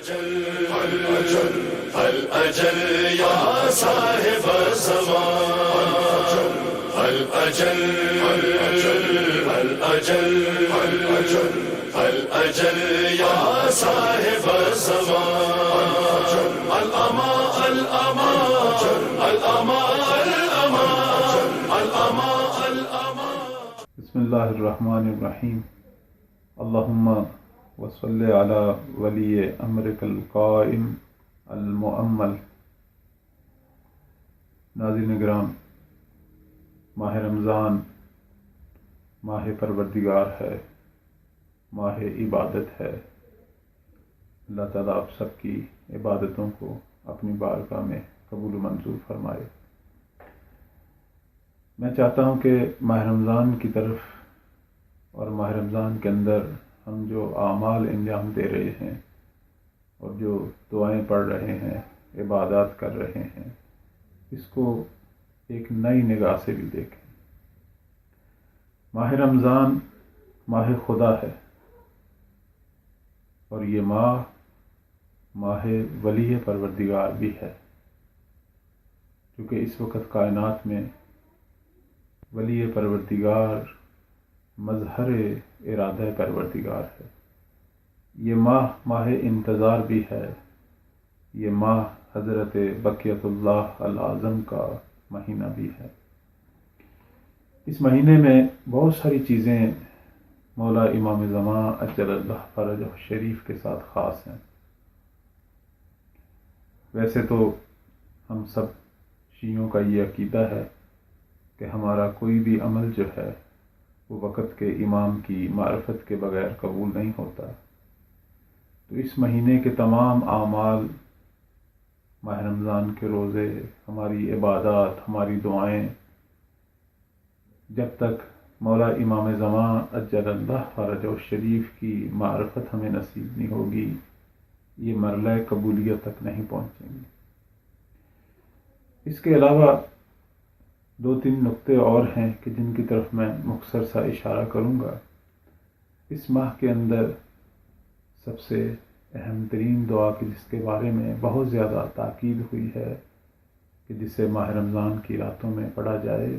الأجل يا صاحب الزمان الأجل الأجل يا صاحب الزمان الأمان بسم اللہ الرحمن الرحیم اللہم وصلی علی ولی امرک القائم المؤمل۔ ناظرین گرام، ماہ رمضان ماہ پروردگار ہے، ماہ عبادت ہے۔ اللہ تعالیٰ آپ سب کی عبادتوں کو اپنی بارگاہ میں قبول و منظور فرمائے۔ میں چاہتا ہوں کہ ماہ رمضان کی طرف اور ماہ رمضان کے اندر ہم جو اعمال انجام دے رہے ہیں اور جو دعائیں پڑھ رہے ہیں، عبادات کر رہے ہیں، اس کو ایک نئی نگاہ سے بھی دیکھیں۔ ماہ رمضان ماہ خدا ہے، اور یہ ماہ ولی پروردگار بھی ہے، کیونکہ اس وقت کائنات میں ولی پروردگار مظہر ارادہ پروردگار ہے۔ یہ ماہ انتظار بھی ہے، یہ ماہ حضرت بقیت اللہ العظم کا مہینہ بھی ہے۔ اس مہینے میں بہت ساری چیزیں مولا امام زمان اجل اللہ فرجہ شریف کے ساتھ خاص ہیں۔ ویسے تو ہم سب شیعوں کا یہ عقیدہ ہے کہ ہمارا کوئی بھی عمل جو ہے وہ وقت کے امام کی معرفت کے بغیر قبول نہیں ہوتا، تو اس مہینے کے تمام اعمال، ماہ رمضان کے روزے، ہماری عبادات، ہماری دعائیں، جب تک مولا امام زمان اجل اللہ فرجہ شریف کی معرفت ہمیں نصیب نہیں ہوگی، یہ مرحلہ قبولیت تک نہیں پہنچیں گے۔ اس کے علاوہ دو تین نقطے اور ہیں کہ جن کی طرف میں مختصر سا اشارہ کروں گا۔ اس ماہ کے اندر سب سے اہم ترین دعا کی جس کے بارے میں بہت زیادہ تاکید ہوئی ہے کہ جسے ماہ رمضان کی راتوں میں پڑھا جائے،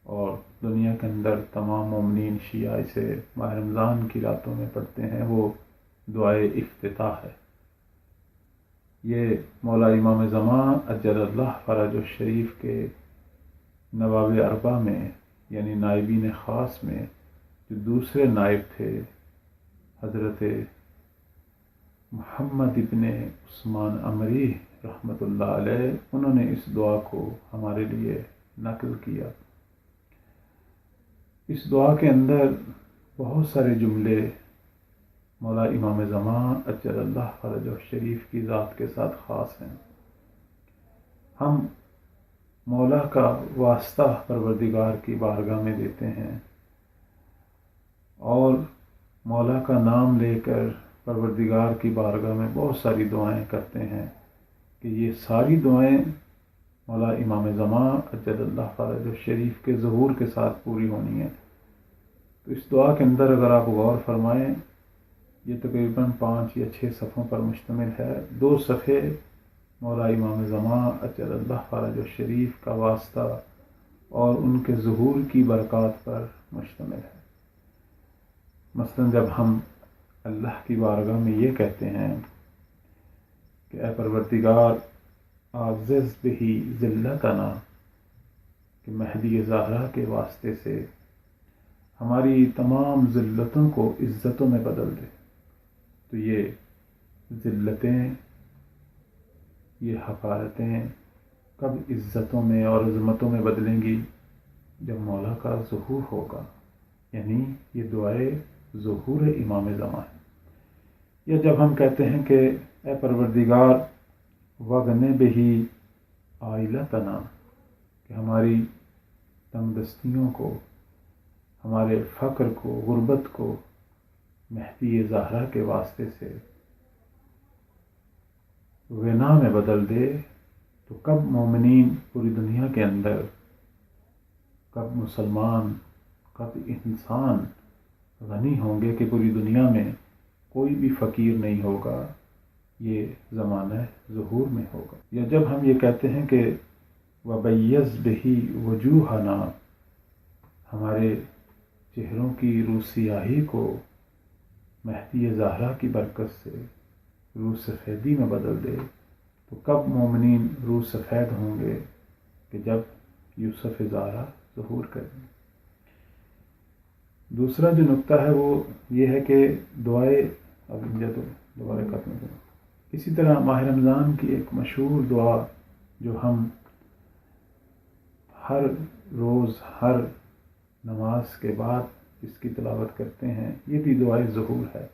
اور دنیا کے اندر تمام مومنین شیعہ اسے ماہ رمضان کی راتوں میں پڑھتے ہیں، وہ دعائے افتتاح ہے۔ یہ مولا امام زمان اجل اللہ فرجہ شریف کے نواب اربع میں، یعنی نائبین خاص میں جو دوسرے نائب تھے، حضرت محمد ابن عثمان عمری رحمۃ اللہ علیہ، انہوں نے اس دعا کو ہمارے لیے نقل کیا۔ اس دعا کے اندر بہت سارے جملے مولا امام زمان اجل اللہ فرجہ شریف کی ذات کے ساتھ خاص ہیں۔ ہم مولا کا واسطہ پروردگار کی بارگاہ میں دیتے ہیں، اور مولا کا نام لے کر پروردگار کی بارگاہ میں بہت ساری دعائیں کرتے ہیں کہ یہ ساری دعائیں مولا امام زمان اجل اللہ فرجہ شریف کے ظہور کے ساتھ پوری ہونی ہیں۔ تو اس دعا کے اندر اگر آپ غور فرمائیں، یہ تقریباً 5 یا 6 صفحوں پر مشتمل ہے۔ 2 صفحے مولا امام زمان اجل اللہ فرجہ شریف کا واسطہ اور ان کے ظہور کی برکات پر مشتمل ہے۔ مثلا جب ہم اللہ کی بارگاہ میں یہ کہتے ہیں کہ اے پروردگار اعزز بہی ذلتنا، کہ مہدی زہرا کے واسطے سے ہماری تمام ذلتوں کو عزتوں میں بدل دے، تو یہ ذلتیں، یہ حقارتیں کب عزتوں میں اور عظمتوں میں بدلیں گی؟ جب مولا کا ظہور ہوگا، یعنی یہ دعائے ظہور امام زمان ہے۔ یا جب ہم کہتے ہیں کہ اے پروردگار وغن بہی عائلتنا، کہ ہماری تنگ دستیوں کو، ہمارے فقر کو، غربت کو مہدی زہرا کے واسطے سے غنا میں بدل دے، تو کب مومنین پوری دنیا کے اندر، کب مسلمان، کب انسان غنی ہوں گے کہ پوری دنیا میں کوئی بھی فقیر نہیں ہوگا، یہ زمانہ ظہور میں ہوگا۔ یا جب ہم یہ کہتے ہیں کہ وَبَيَّضْ بِهِ وُجُوهَنَا، ہمارے چہروں کی روح سیاہی کو مہدی زہرا کی برکت سے روح سفیدی میں بدل دے، تو کب مومنین روح سفید ہوں گے کہ جب یوسف زہرا ظہور کریں۔ دوسرا جو نقطہ ہے وہ یہ ہے کہ دعائے اب دوبارہ ختم کریں۔ اسی طرح ماہ رمضان کی ایک مشہور دعا جو ہم ہر روز ہر نماز کے بعد اس کی تلاوت کرتے ہیں، یہ بھی دعائے ظہور ہے۔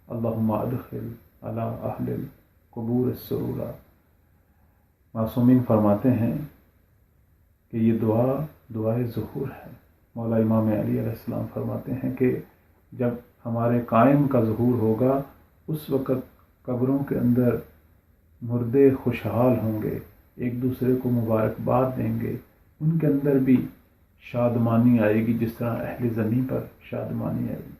اللہم ادخل علی اہل القبور السرورا۔ معصومین فرماتے ہیں کہ یہ دعائے ظہور ہے۔ مولا امام علی علیہ السلام فرماتے ہیں کہ جب ہمارے قائم کا ظہور ہوگا اس وقت قبروں کے اندر مردے خوشحال ہوں گے، ایک دوسرے کو مبارکباد دیں گے، ان کے اندر بھی شادمانی آئے گی جس طرح اہل زمین پر شادمانی آئے گی۔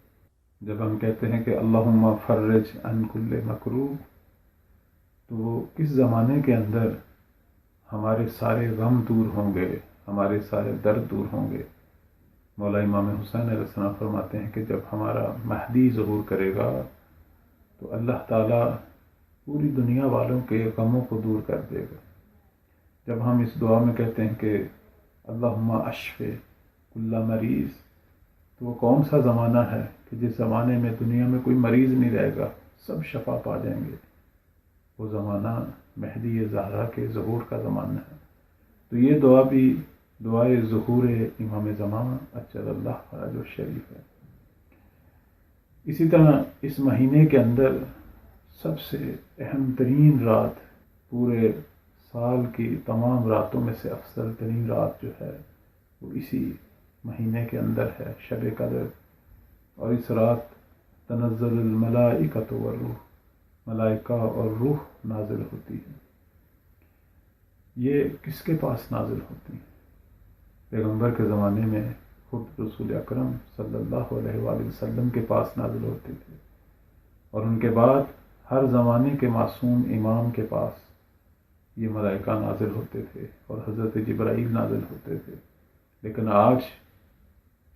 جب ہم کہتے ہیں کہ اللہم فرج عن کل مکروب، تو وہ کس زمانے کے اندر ہمارے سارے غم دور ہوں گے، ہمارے سارے درد دور ہوں گے۔ مولا امام حسین علیہ السلام فرماتے ہیں کہ جب ہمارا مہدی ظہور کرے گا تو اللہ تعالیٰ پوری دنیا والوں کے غموں کو دور کر دے گا۔ جب ہم اس دعا میں کہتے ہیں کہ اللہم اشف کل مریض، تو وہ کون سا زمانہ ہے کہ جس زمانے میں دنیا میں کوئی مریض نہیں رہے گا، سب شفا پا جائیں گے؟ وہ زمانہ مہدی زہرا کے ظہور کا زمانہ ہے۔ تو یہ دعا بھی دعائے ظہور امام زمان اجل اللہ فرج الشریف ہے۔ اسی طرح اس مہینے کے اندر سب سے اہم ترین رات، پورے سال کی تمام راتوں میں سے افضل ترین رات جو ہے وہ اسی مہینے کے اندر ہے، شب قدر۔ اور اس رات تنزل الملائکۃ والروح، ملائکہ اور روح نازل ہوتی ہے۔ یہ کس کے پاس نازل ہوتی ہیں؟ پیغمبر کے زمانے میں خود رسول اکرم صلی اللہ علیہ وآلہ وسلم کے پاس نازل ہوتے تھے، اور ان کے بعد ہر زمانے کے معصوم امام کے پاس یہ ملائکہ نازل ہوتے تھے اور حضرت جبرائیل نازل ہوتے تھے۔ لیکن آج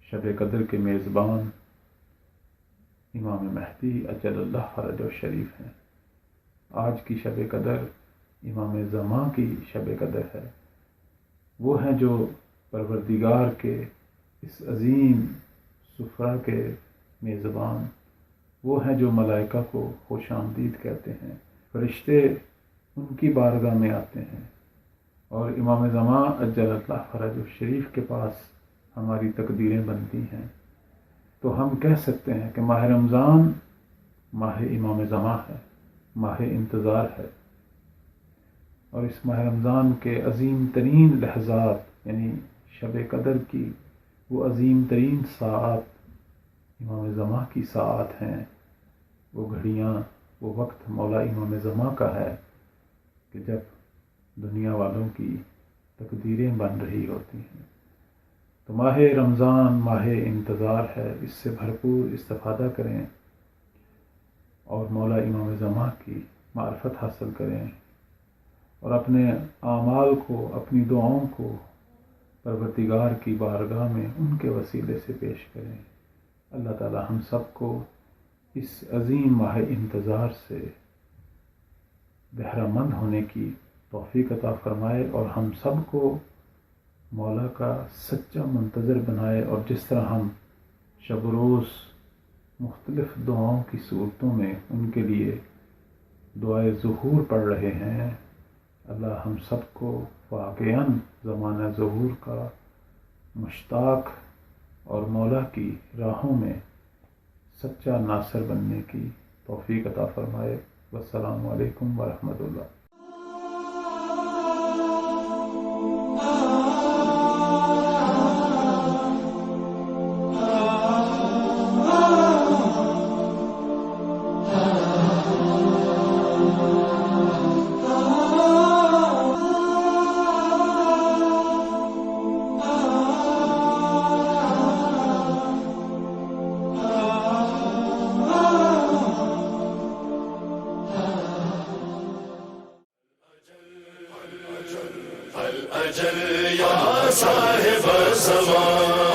شب قدر کے میزبان امام مہدی اجل اللہ فرج الشریف ہیں۔ آج کی شب قدر امام زمان کی شب قدر ہے۔ وہ ہیں جو پروردگار کے اس عظیم سفرہ کے میزبان، وہ ہیں جو ملائکہ کو خوش آمدید کہتے ہیں۔ فرشتے ان کی بارگاہ میں آتے ہیں، اور امام زمان اجل اللہ فرج الشریف کے پاس ہماری تقدیریں بنتی ہیں۔ تو ہم کہہ سکتے ہیں کہ ماہ رمضان ماہ امام زمان ہے، ماہ انتظار ہے۔ اور اس ماہ رمضان کے عظیم ترین لحظات، یعنی شب قدر کی وہ عظیم ترین ساعات امام زمان کی ساعات ہیں، وہ گھڑیاں، وہ وقت مولا امام زمان کا ہے کہ جب دنیا والوں کی تقدیریں بن رہی ہوتی ہیں۔ تو ماہ رمضان ماہ انتظار ہے، اس سے بھرپور استفادہ کریں اور مولا امام زمان کی معرفت حاصل کریں، اور اپنے اعمال کو، اپنی دعاؤں کو پروردگار کی بارگاہ میں ان کے وسیلے سے پیش کریں۔ اللہ تعالی ہم سب کو اس عظیم ماہ انتظار سے بہرہ مند ہونے کی توفیق عطا فرمائے، اور ہم سب کو مولا کا سچا منتظر بنائے، اور جس طرح ہم شب و روز مختلف دعاؤں کی صورتوں میں ان کے لیے دعائے ظہور پڑھ رہے ہیں، اللہ ہم سب کو واقعاً زمانہ ظہور کا مشتاق اور مولا کی راہوں میں سچا ناصر بننے کی توفیق عطا فرمائے۔ والسلام علیکم ورحمۃ اللہ۔ الأجل يا صاحب الزمان